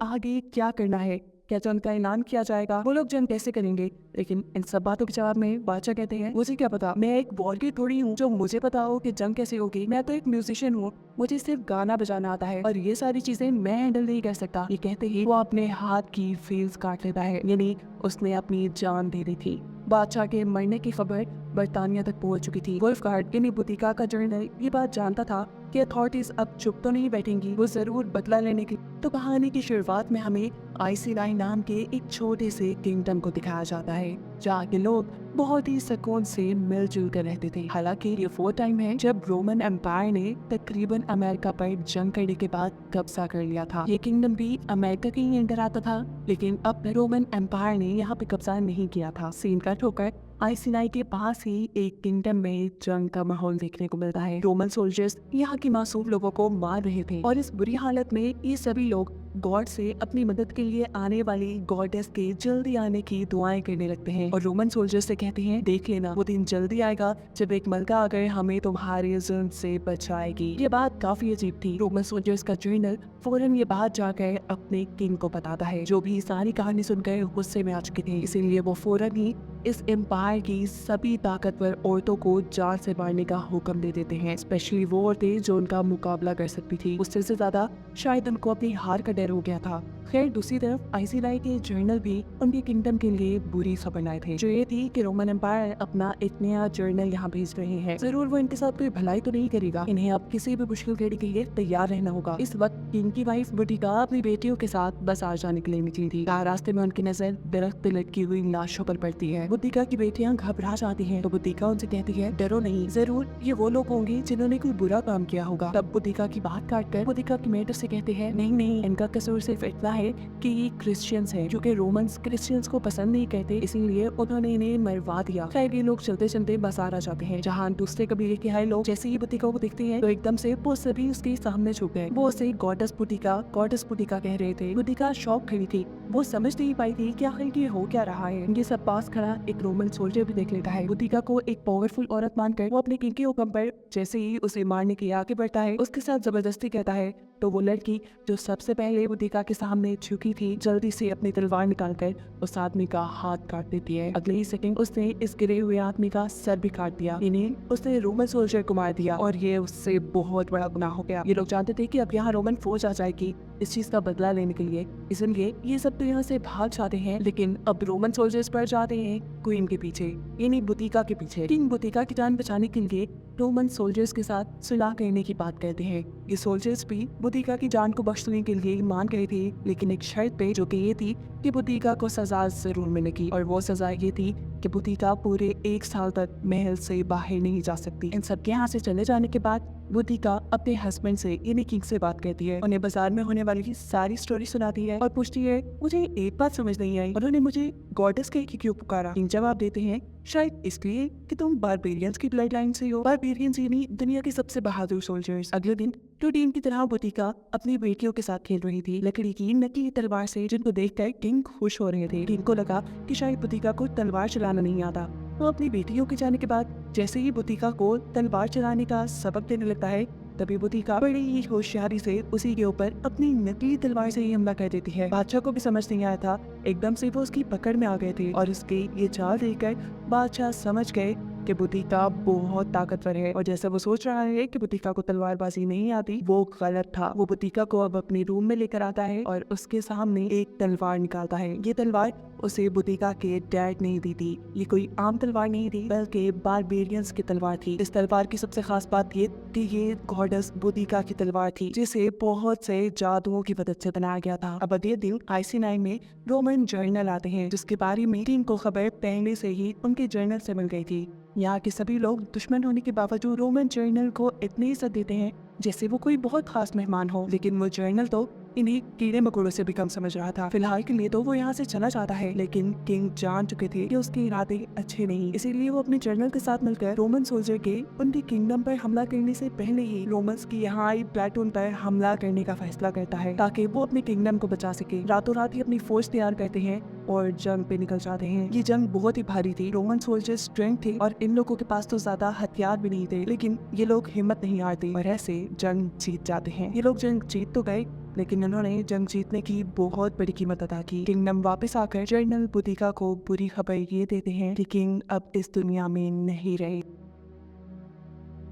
आगे क्या करना है, क्या जंग का ऐलान किया जाएगा, वो लोग जंग कैसे करेंगे। लेकिन इन सब बातों के जवाब में बादशाह कहते हैं मुझे क्या पता, मैं एक वॉर थोड़ी हूँ जो मुझे पता हो कि जंग कैसे होगी। मैं तो एक म्यूजिशियन हूँ, मुझे सिर्फ गाना बजाना आता है और ये सारी चीजें मैं हैंडल नहीं कर सकता। ये कहते ही वो अपने हाथ की फील्स काट लेता है, यानी उसने अपनी जान दे दी थी। बादशाह के मरने की खबर बर्तानिया तक पहुंच चुकी थी। वुल्फगार्ड यानी बुतिका का जनरल ये बात जानता था कि अथॉरिटीज अब चुप तो नहीं बैठेंगी, वो जरूर बदला लेने की। तो कहानी की शुरुआत में हमें आइसीनाई नाम के एक छोटे से किंगडम को दिखाया जाता है जहाँ के लोग बहुत ही सुकून से मिलजुल कर रहते थे। हालांकि ये वो टाइम है जब रोमन एम्पायर ने तकरीबन अमेरिका पर जंग करने के बाद कब्जा कर लिया था। ये किंगडम भी अमेरिका के ही अंडर आता था, लेकिन अब रोमन एम्पायर ने यहाँ पे कब्जा नहीं किया था। सीन कट होकर आइसीनाई के पास ही एक किंगडम में जंग का माहौल देखने को मिलता है। रोमन सोल्जर्स यहाँ के मासूम लोगों को मार रहे थे और इस बुरी हालत में ये सभी लोग गॉड से अपनी मदद के लिए आने वाली गॉडेस के जल्दी आने की दुआएं करने लगते हैं और रोमन सोल्जर्स से कहते हैं देख लेना वो दिन जल्दी आएगा जब एक मलका आकर हमें तुम्हारे जुल्म से बचाएगी। ये बात काफी अजीब थी। रोमन सोल्जर्स का जनरल फौरन ये बात जाकर अपने किंग को बताता है, जो भी सारी कहानी सुनकर गुस्से में आ चुके थे। इसीलिए वो फौरन ही इस एम्पायर की सभी ताकतवर औरतों को जान से मारने का हुक्म दे देते हैं, स्पेशली वो औरतें जो उनका मुकाबला कर सकती थी। उससे ज्यादा शायद उनको अपनी हार का डर हो गया था। खैर दूसरी तरफ आइसीनाई के जर्नल भी उनके किंगडम के लिए बुरी खबर लाए थे, जो ये थी कि रोमन एम्पायर अपना एक नया जर्नल यहाँ भेज रहे हैं। जरूर वो इनके साथ कोई भलाई तो नहीं करेगा, इन्हें अब किसी भी मुश्किल घड़ी के लिए तैयार रहना होगा। इस वक्त किंग की वाइफ बुटिका अपनी बेटियों के साथ बस आ जाने के लिए निकली थी। रास्ते में उनकी नजर दरख्त पे लटकी हुई लाशों पर पड़ती है। बुटिका की बेटियां घबरा जाती हैं, तो बुटिका उनसे कहती है डरो नहीं, जरूर ये वो लोग होंगे जिन्होंने कोई बुरा काम किया होगा। तब बुटिका की बात काटकर बुटिका की मेटर से कहते हैं नहीं नहीं, इनका कसूर सिर्फ इतना है कि ये क्रिश्चियंस हैं, क्योंकि रोमन्स क्रिश्चियंस को पसंद नहीं करते, इसीलिए उन्होंने इन्हें मरवा दिया। खैर ये लोग चलते चलते बाजार आ जाते हैं, जहाँ दूसरे कबीले के आए लोग जैसे ही बुटिका को देखते हैं तो एकदम से वो सभी उसके सामने झुक गए। वो उसे गॉडेस बुटिका कह रहे थे। बुटिका शॉक खड़ी थी, वो समझ नहीं पाई थी कि आखिर ये हो क्या रहा है। ये सब पास खड़ा एक रोमन सोल्जर भी देख लेता है। बुटिका को एक पावरफुल औरत मानकर वो अपने किंग के हुक्म पर जैसे ही उसे मारने के लिए आगे बढ़ता है, उसके साथ जबरदस्ती कहता है। तो वो लड़की जो सबसे पहले बुटिका के सामने झुकी थी, जल्दी से अपनी तलवार निकालकर उस आदमी का हाथ काट देती है। अगले ही सेकंड उसने इस गिरे हुए आदमी का सर भी काट दिया, यानी उसने रोमन सोल्जर को मार दिया और ये उससे बहुत बड़ा गुनाह हो गया। ये लोग जानते थे कि अब यहाँ रोमन फौज आ जाएगी इस चीज का बदला लेने के लिए, इसलिए ये सब तो यहाँ से भाग जाते हैं। लेकिन अब रोमन सोल्जर्स पर जाते हैं क्वीन के पीछे, यानी बुटिका के पीछे। किंग बुटिका की जान बचाने के लिए रोमन सोल्जर्स के साथ सुलह करने की बात कहते हैं। ये सोल्जर्स भी बुटिका की जान को बख्शने के लिए मान गए थे, लेकिन एक शर्त पे, जो कि ये थी कि बुटिका को सजा जरूर मिलेगी। और वो सजा ये थी कि बुटिका पूरे 1 साल तक महल से बाहर नहीं जा सकती। इन सब के यहाँ से चले जाने के बाद बुटिका अपने हस्बैंड से यानी किंग से बात कहती है, उन्हें बाजार में होने वाली सारी स्टोरी सुनाती है और पूछती है मुझे एक बात समझ नहीं आई, उन्होंने मुझे गॉडेस कह के क्यों पुकारा। किंग जवाब देते हैं शायद इसलिए कि तुम बारबेरियंस की ब्लड लाइन से हो। बारबेरियंस यानी दुनिया के सबसे बहादुर सोल्जर्स। अगले दिन रूटीन की तरह बुटिका अपनी बेटियों के साथ खेल रही थी लकड़ी की नकली तलवार से, जिनको देखकर किंग खुश हो रहे थे। किंग को लगा कि शायद बुटिका को तलवार चलाना नहीं आता। वो अपनी बेटियों के जाने के बाद जैसे ही बुटिका को तलवार चलाने का सबक देने लगता है, तभी बुटिका बड़ी ही होशियारी से उसी के ऊपर अपनी नकली तलवार से ही हमला कर देती है। बादशाह को भी समझ नहीं आया था, एकदम से वो उसकी पकड़ में आ गए थे और उसके ये चाल देखकर बादशाह समझ गए कि बुटिका बहुत ताकतवर है। और जैसा वो सोच रहा है कि बुटिका को तलवारबाजी नहीं आती, वो गलत था। वो बुटिका को अब अपने रूम में लेकर आता है और उसके सामने एक तलवार निकालता है। ये तलवार उसे बुटिका के डैड ने दी थी। ये कोई आम तलवार नहीं थी, बल्कि बारबेरियंस की तलवार थी। इस तलवार की सबसे खास बात ये कि ये गॉडेस बुटिका की तलवार थी, जिसे बहुत से जादुओं की मदद से बनाया गया था। अब अगले दिन आइसीनाई में रोमन जर्नल आते हैं, जिसके बारे में किंग को खबर पहले से ही उनके जर्नल से मिल गई थी। यहाँ के सभी लोग दुश्मन होने के बावजूद रोमन जर्नल को इतनी इज्जत देते हैं जैसे वो कोई बहुत खास मेहमान हो, लेकिन वो जर्नल तो इन्हें कीड़े मकोड़ों से भी कम समझ रहा था। फिलहाल के लिए तो वो यहाँ से चला जाता है, लेकिन किंग जान चुके थे कि उसके इरादे अच्छे नहीं, इसीलिए वो अपने जनरल के साथ मिलकर रोमन सोल्जर के उनके किंगडम पर हमला करने से पहले ही रोमन्स की यहाँ आई प्लेटून पर हमला करने का फैसला करता है, ताकि वो अपने किंगडम को बचा सके। रातों रात ही अपनी फौज तैयार करते हैं और जंग पे निकल जाते हैं। ये जंग बहुत ही भारी थी, रोमन सोल्जर स्ट्रेंथ थे और इन लोगों के पास तो ज्यादा हथियार भी नहीं थे, लेकिन ये लोग हिम्मत नहीं हारते और ऐसे जंग जीत जाते हैं। ये लोग जंग जीत तो गए, लेकिन उन्होंने जंग जीतने की बहुत बड़ी कीमत अदा की। किंगडम वापस आकर जनरल बुदिका को बुरी खबर ये देते हैं कि किंग अब इस दुनिया में नहीं रहे।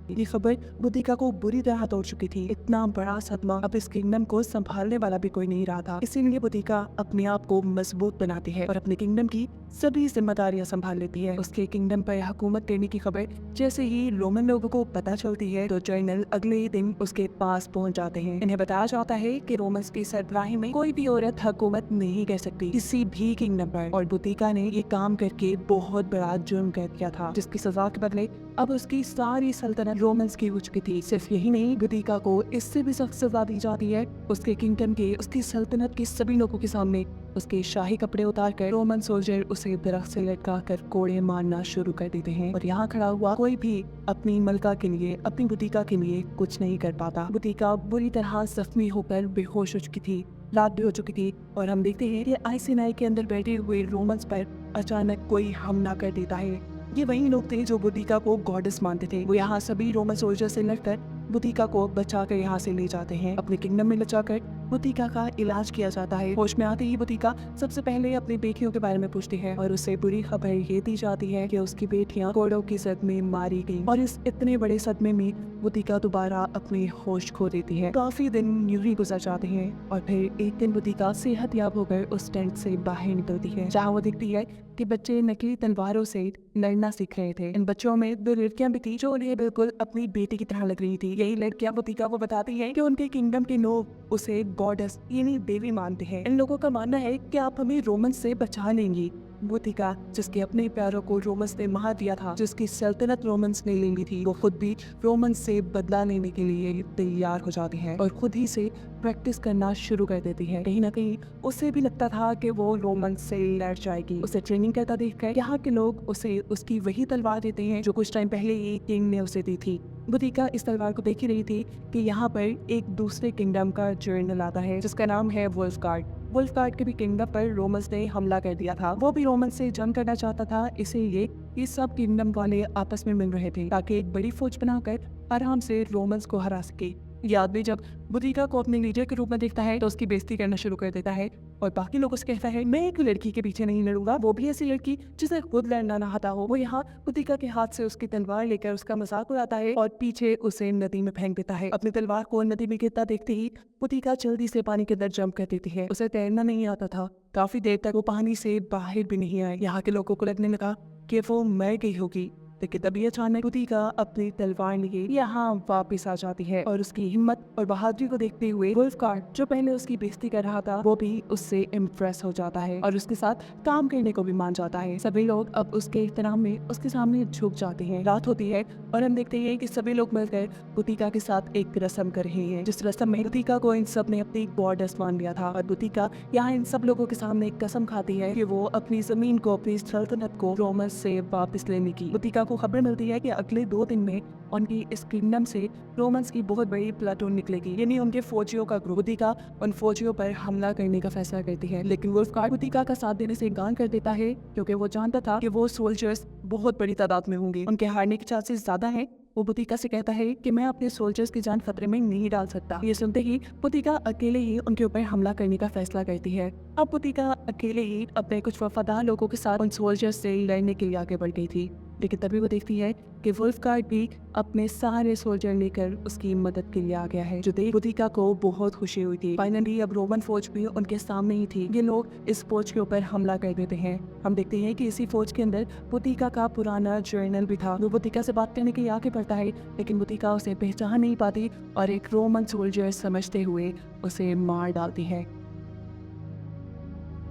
ये खबर बुदिका को बुरी तरह तोड़ चुकी थी। इतना बड़ा सदमा, अब इस किंगडम को संभालने वाला भी कोई नहीं रहा था। इसीलिए बुदिका अपने आप को मजबूत बनाती है और अपने किंगडम की सभी जिम्मेदारियां संभाल लेती है। उसके किंगडम पर हुकूमत करने की खबर जैसे ही रोमन लोगों को पता चलती है तो जनरल अगले ही दिन उसके पास पहुंच जाते हैं। इन्हें बताया जाता है कि रोमन्स की सरबराही में कोई भी औरत हुकूमत नहीं कर सकती किसी भी किंगडम पर, और बुदिका ने ये काम करके बहुत बड़ा जुर्म कर दिया था, जिसकी सजा के बदले अब उसकी सारी सल्तनत रोमन्स की हो चुकी थी। सिर्फ यही नहीं, बुदिका को इससे भी सख्त सजा दी जाती है। उसके किंगडम के, उसकी सल्तनत के सभी लोगों के सामने उसके शाही कपड़े उतारकर रोमन सोल्जर उसे दरख्त से लटकाकर कोड़े मारना शुरू कर देते हैं। और यहाँ खड़ा हुआ कोई भी अपनी मलका के लिए, अपनी बुदिका के लिए कुछ नहीं कर पाता। बुदिका बुरी तरह जख्मी होकर बेहोश हो चुकी थी, रात भी हो चुकी थी, और हम देखते हैं कि आइसिनाई के अंदर बैठे हुए रोमन्स पर अचानक कोई हमला कर देता है। ये वही लोग थे जो बुदिका को गॉडेस मानते थे। वो यहाँ सभी रोमन सोल्जर से लड़कर बुदिका को बचाकर यहाँ से ले जाते हैं। अपने किंगडम में ले जाकर बुदिका का इलाज किया जाता है। होश में आते ही बुदिका सबसे पहले अपनी बेटियों के बारे में पूछती है और उसे बुरी खबर ये दी जाती है कि उसकी बेटियां कोड़ों की जद में मारी गई। और इस इतने बड़े सदमे में बुदिका दोबारा अपने होश खो देती है। काफी दिन यूं ही गुजर जाते हैं और फिर एक दिन बुदिका सेहतयाब होकर उस टेंट से बाहर निकलती है, जहाँ वो दिखती है कि बच्चे नकली तलवारों से लड़ना सीख रहे थे। इन बच्चों में 2 लड़कियां भी थी जो उन्हें बिल्कुल अपनी बेटी की तरह लग रही थी। यही लड़कियां बुदिका को बताती हैं कि उनके किंगडम के लोग उसे गॉडेस यानी देवी मानते हैं। इन लोगों का मानना है कि आप हमें रोमन से बचा लेंगी। बुदिका, जिसके अपने प्यारों को रोमन्स ने मार दिया था, जिसकी सल्तनत रोमन्स ने ले ली थी, वो खुद भी रोमन्स से बदला लेने के लिए तैयार हो जाती है और खुद ही से प्रैक्टिस करना शुरू कर देती है। कहीं ना कहीं उसे भी लगता था कि वो रोमन्स से लड़ जाएगी। उसे ट्रेनिंग करता देखकर यहाँ के लोग उसे उसकी वही तलवार देते हैं जो कुछ टाइम पहले ही किंग ने उसे दी थी। बुदिका इस तलवार को देख ही रही थी कि यहाँ पर एक दूसरे किंगडम का जर्नल आता है जिसका नाम है वुल्फगार्ड। वुल्फगार्ड के भी किंगडम पर रोमन्स ने हमला कर दिया था। वो भी रोमन्स से जंग करना चाहता था, इसीलिए ये सब किंगडम वाले आपस में मिल रहे थे ताकि एक बड़ी फौज बनाकर आराम से रोमन्स को हरा सके। ये आदमी जब बुदिका को अपने लीडर के रूप में देखता है तो उसकी बेइज्जती करना शुरू कर देता है और बाकी लोगों से कहता है, मैं एक लड़की के पीछे नहीं लड़ूंगा, वो भी ऐसी लड़की जिसे खुद लड़ना ना आता हो। वो यहाँ बुदिका के हाथ से उसकी तलवार लेकर उसका मजाक उड़ाता है और पीछे उसे नदी में फेंक देता है। अपनी तलवार को नदी में गिरता देखते ही बुदिका जल्दी से पानी के अंदर जंप कर देती है। उसे तैरना नहीं आता था। काफी देर तक वो पानी से बाहर भी नहीं आए। यहाँ के लोगों को लगने लगा कि वो मर गई होगी, लेकिन तभी अचानक बुदिका अपनी तलवार लिए यहाँ वापस आ जाती है और उसकी हिम्मत और बहादुरी को देखते हुए वुल्फगार्ड, जो पहले उसकी बेइज्जती कर रहा था, वो भी उससे इम्प्रेस हो जाता है और उसके साथ काम करने को भी मान जाता है। सभी लोग अब उसके एहतराम में उसके सामने झुक जाते हैं। रात होती है और हम देखते हैं कि सभी लोग मिलकर बुदिका के साथ एक रस्म कर रहे हैं, जिस रस्म में बुदिका को इन सब ने अपनी गॉडेस मान लिया था। और बुदिका यहाँ इन सब लोगों के सामने एक कसम खाती है कि वो अपनी जमीन को, अपनी सल्तनत को रोमन्स से वापस लेने की। बुदिका को खबर मिलती है कि अगले 2 दिन में उनकी इस किंगडम से रोमन्स की बहुत बड़ी प्लाटून निकलेगी, यानी उनके फौजियों का ग्रुप। बुदिका उन फौजियों पर हमला करने का फैसला करती है, लेकिन वुल्फगार्ड बुदिका का साथ देने से इनकार कर देता है क्योंकि वो जानता था कि वो सोल्जर्स बहुत बड़ी तादाद में होंगे, उनके हारने के चांसेस ज्यादा हैं। वो बुदिका से कहता है कि मैं अपने सोल्जर्स की जान खतरे में नहीं डाल सकता। ये सुनते ही बुदिका अकेले ही उनके ऊपर हमला करने का फैसला करती है। अब बुदिका अकेले ही अपने कुछ वफादार लोगों के साथ उन सोल्जर्स से लड़ने के लिए आगे बढ़ गई थी, लेकिन तभी वो देखती है कि वुल्फगार्ड भी अपने सारे सोल्जर लेकर उसकी मदद के लिए आ गया है, जो देख बुदिका को बहुत खुशी हुई थी। फाइनली अब रोमन फौज भी उनके सामने ही थी। ये लोग इस फौज के ऊपर हमला कर देते हैं। हम देखते हैं कि इसी फौज के अंदर बुदिका का पुराना जर्नल भी था। वो बुदिका से बात करने के लिए आगे बढ़ता है, लेकिन बुदिका उसे पहचान नहीं पाती और एक रोमन सोल्जर समझते हुए उसे मार डालती है।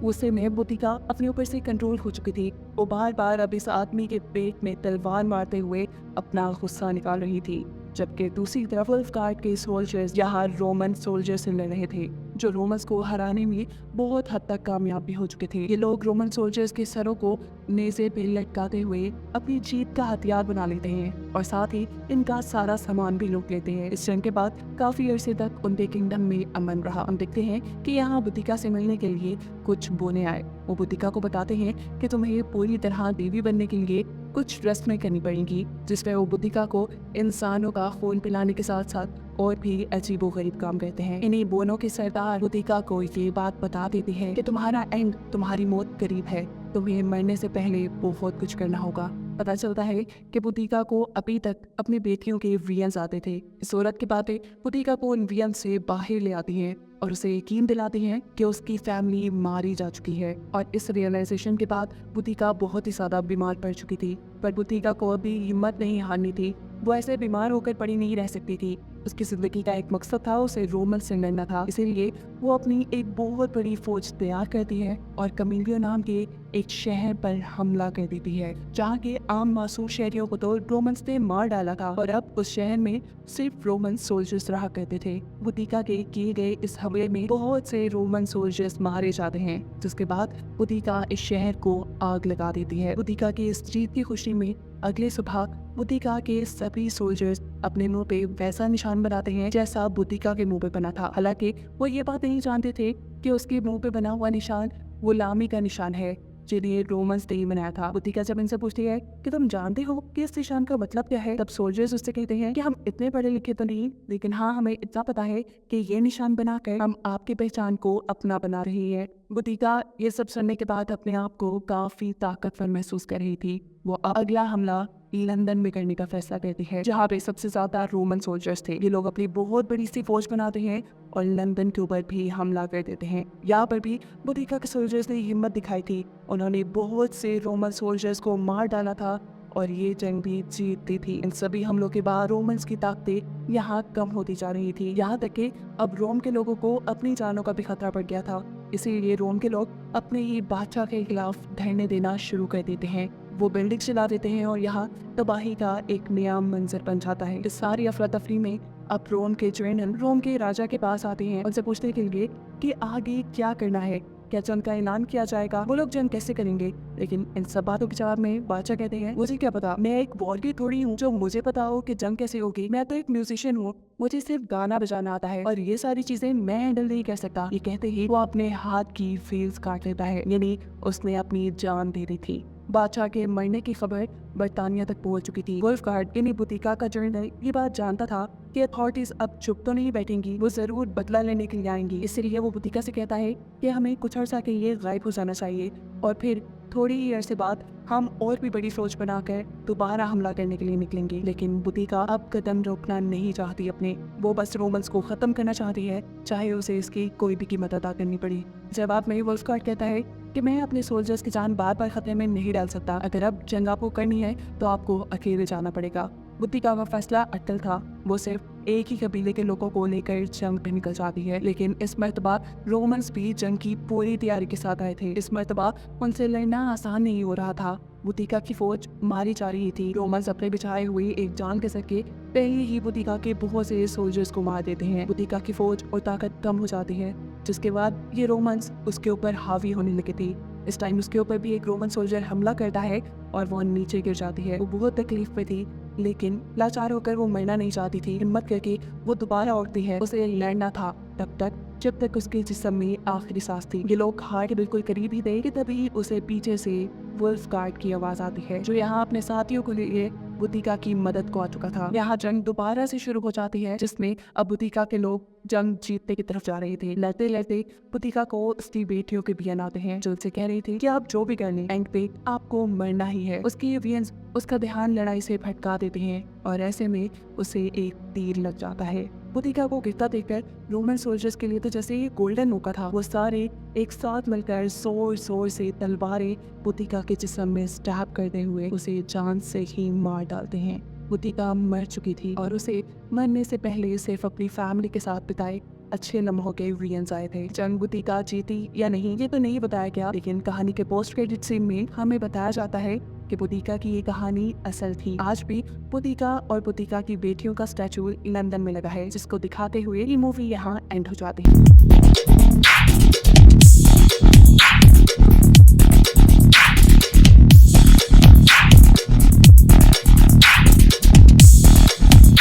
उसे में बुदिका अपने ऊपर से कंट्रोल हो चुकी थी। वो बार बार अब इस आदमी के पेट में तलवार मारते हुए अपना गुस्सा निकाल रही थी, जबकि दूसरी तरफ वुल्फगार्ड के सोल्जर्स यहाँ रोमन सोल्जर से लड़ रहे थे, जो रोमन्स को हराने में बहुत हद तक कामयाब भी हो चुके थे। ये लोग रोमन सोल्जर्स के सरों को नेज़े पे लटकाते हुए अपनी जीत का हथियार बना लेते हैं और साथ ही इनका सारा सामान भी लूट लेते हैं। इस जंग के बाद काफी अरसे तक उनके किंगडम में अमन रहा। हम देखते हैं कि यहाँ बुदिका से मिलने के लिए कुछ बोने आए। वो बुदिका को बताते हैं कि तुम्हें पूरी तरह देवी बनने के लिए कुछ रस्में करनी पड़ेंगी, जिसमें वो बुदिका को इंसानों का खून पिलाने के साथ साथ और भी अजीबोगरीब काम करते हैं। इन्हीं बोनों के सरदार बुतिका को ये बात बता देती है कि तुम्हारा एंड, तुम्हारी मौत करीब है, तुम्हें मरने से पहले बहुत कुछ करना होगा। पता चलता है कि बुतिका को अभी तक अपनी बेटियों के वियंस आते थे। इस औरत की बातें बुतिका को उन वियंस से बाहर ले आती हैं और उसे यकीन दिलाती हैं कि उसकी फैमिली मारी जा चुकी है। और इस रियलाइजेशन के बाद बुतिका बहुत ही ज्यादा बीमार पड़ चुकी थी, पर बुतिका को अभी हिम्मत नहीं हारनी थी। वो ऐसे बीमार होकर पड़ी नहीं रह सकती थी। उसकी जिंदगी का एक मकसद था, उसे रोमन्स से लड़ना था। इसीलिए वो अपनी एक बहुत बड़ी फौज तैयार करती है और कमिलियो नाम के एक शहर पर हमला कर देती है, जहाँ के आम मासूम शहरियों को तो रोमन्स ने मार डाला था और अब उस शहर में सिर्फ रोमन सोल्जर्स रहा करते थे। बुतिका के किए गए इस हमले में बहुत से रोमन सोल्जर्स मारे जाते हैं, जिसके बाद बुतिका इस शहर को आग लगा देती है। बुतिका की इस जीत की खुशी में अगले सुबह बुतिका के सभी सोल्जर्स अपने मुंह पे वैसा निशान बनाते हैं जैसा बुतिका के मुंह पे बना था। हालांकि वो ये बात नहीं जानते थे कि उसके मुंह पे बना हुआ निशान गुलामी का निशान है, जिन्हें रोमन्स ने ही बनाया था। बुतिका जब इनसे पूछती है कि तुम जानते हो कि इस निशान का मतलब क्या है, तब सोल्जर्स उससे कहते हैं कि हम इतने पढ़े लिखे तो नहीं, लेकिन हाँ हमें इतना पता है कि ये निशान बनाकर हम आपकी पहचान को अपना बना रही है। बुतिका ये सब सुनने के बाद अपने आप को काफी ताकतवर महसूस कर रही थी। वो अगला हमला लंदन में करने का फैसला करती है, जहाँ पे सबसे ज्यादा रोमन सोल्जर्स थे। ये लोग अपनी बहुत बड़ी सी फौज बनाते हैं और लंदन के ऊपर भी हमला कर देते हैं। यहाँ पर भी बुतिका के सोल्जर्स ने हिम्मत दिखाई थी। उन्होंने बहुत से रोमन सोल्जर्स को मार डाला था और ये जंग भी जीतती थी। इन सभी हमलों के बाद रोमन्स की ताकतें यहाँ कम होती जा रही थी, यहाँ तक कि अब रोम के लोगों को अपनी जानों का भी खतरा पड़ गया था। इसीलिए रोम के लोग अपने ही बादशाह के खिलाफ धरने देना शुरू कर देते हैं। वो बिल्डिंग चला देते हैं और यहाँ तबाही का एक नया मंजर बन जाता है। इस सारी अफरा तफरी में अब रोम के जनरल रोम के राजा के पास आते हैं उनसे पूछने के लिए कि आगे क्या करना है, क्या जंग का ऐलान किया जाएगा, वो लोग जंग कैसे करेंगे। लेकिन इन सब बातों के जवाब में बादशाह कहते हैं, मुझे क्या पता, मैं एक वॉलकी थोड़ी हूँ जो मुझे पता हो कि जंग कैसे होगी। मैं तो एक म्यूजिशियन हूँ, मुझे सिर्फ गाना बजाना आता है और ये सारी चीजें मैं हैंडल नहीं कर सकता। ये कहते ही वो अपने हाथ की फेल्स काट लेता है, यानी उसने अपनी जान दे दी थी। बादशाह के मरने की खबर बर्तानिया तक पहुंच चुकी थी। वुल्फगार्ड यानी बुतिका का जनरल ये बात जानता था कि अथॉरिटीज अब चुप तो नहीं बैठेंगी, वो जरूर बदला लेने के लिए आएंगी। इसलिए वो बुतिका से कहता है कि हमें कुछ अर्सा के लिए गायब हो जाना चाहिए और फिर थोड़ी ही अरसे बाद हम और भी बड़ी फौज बनाकर दोबारा हमला करने के लिए निकलेंगे। लेकिन बुतिका अब कदम रोकना नहीं चाहती अपने, वो बस रोमन्स को खत्म करना चाहती है, चाहे उसे इसकी कोई भी कीमत अदा करनी पड़ी। जवाब में वुल्फगार्ड कहता है कि मैं अपने सोल्जर्स की जान बार बार खतरे में नहीं डाल सकता। अगर अब जंग आपको करनी है तो आपको अकेले जाना पड़ेगा। बुतिका का फैसला अटल था, वो सिर्फ एक ही कबीले के लोगों को लेकर जंग पे निकल जाती है। लेकिन इस मर्तबा रोमन्स भी जंग की पूरी तैयारी के साथ आए थे। इस मर्तबा उनसे लड़ना आसान नहीं हो रहा था। बुतिका की फौज मारी जा रही थी। रोमन्स अपने बिछाए हुए एक जाल के सके पहले ही बुतिका के बहुत से सोल्जर्स को मार देते हैं। बुतिका की फौज और ताकत कम हो जाती है, जिसके बाद ये रोमन्स उसके ऊपर हावी होने लगे थे। इस टाइम उसके ऊपर भी एक रोमन सोल्जर हमला करता है और वो नीचे गिर जाती है। वो बहुत तकलीफ में थी, लेकिन लाचार होकर वो मरना नहीं चाहती थी। हिम्मत करके वो दोबारा उठती है। उसे लड़ना था तब तक जब तक उसके जिस्म में आखिरी सांस थी। ये लोग हार के बिल्कुल करीब ही थे कि तभी उसे पीछे से वुल्फगार्ड की आवाज आती है, जो यहाँ अपने साथियों को लिए बुतिका की मदद को आ चुका था। यहाँ जंग दोबारा से शुरू हो जाती है, जिसमें अब बुतिका के लोग जंग जीतने की तरफ जा रहे थे। लड़ते लड़ते बुतिका को उसकी बेटियों के बयान आते हैं, जो उसे कह रही थी कि आप जो भी कर लें, एंड पे आपको मरना ही है। उसकी वियंस उसका ध्यान लड़ाई से भटका देते हैं और ऐसे में उसे एक तीर लग जाता है। बुतिका को गिरता देखकर रोमन सोल्जर्स के लिए तो जैसे ये गोल्डन मौका था। वो सारे एक साथ मिलकर जोर जोर से तलवारें बुतिका के जिस्म में स्टैब करते हुए उसे जान से ही मार डालते हैं। बुतिका मर चुकी थी और उसे मरने से पहले सिर्फ अपनी फैमिली के साथ बिताए अच्छे लम्हों के वियंस आए थे। जंग बुतिका जीती या नहीं ये तो नहीं बताया गया, लेकिन कहानी के पोस्ट क्रेडिट सीन में हमें बताया जाता है कि बुतिका की ये कहानी असल थी। आज भी बुतिका और बुतिका की बेटियों का स्टैचू लंदन में लगा है, जिसको दिखाते हुए ये मूवी यहाँ एंड हो जाती है।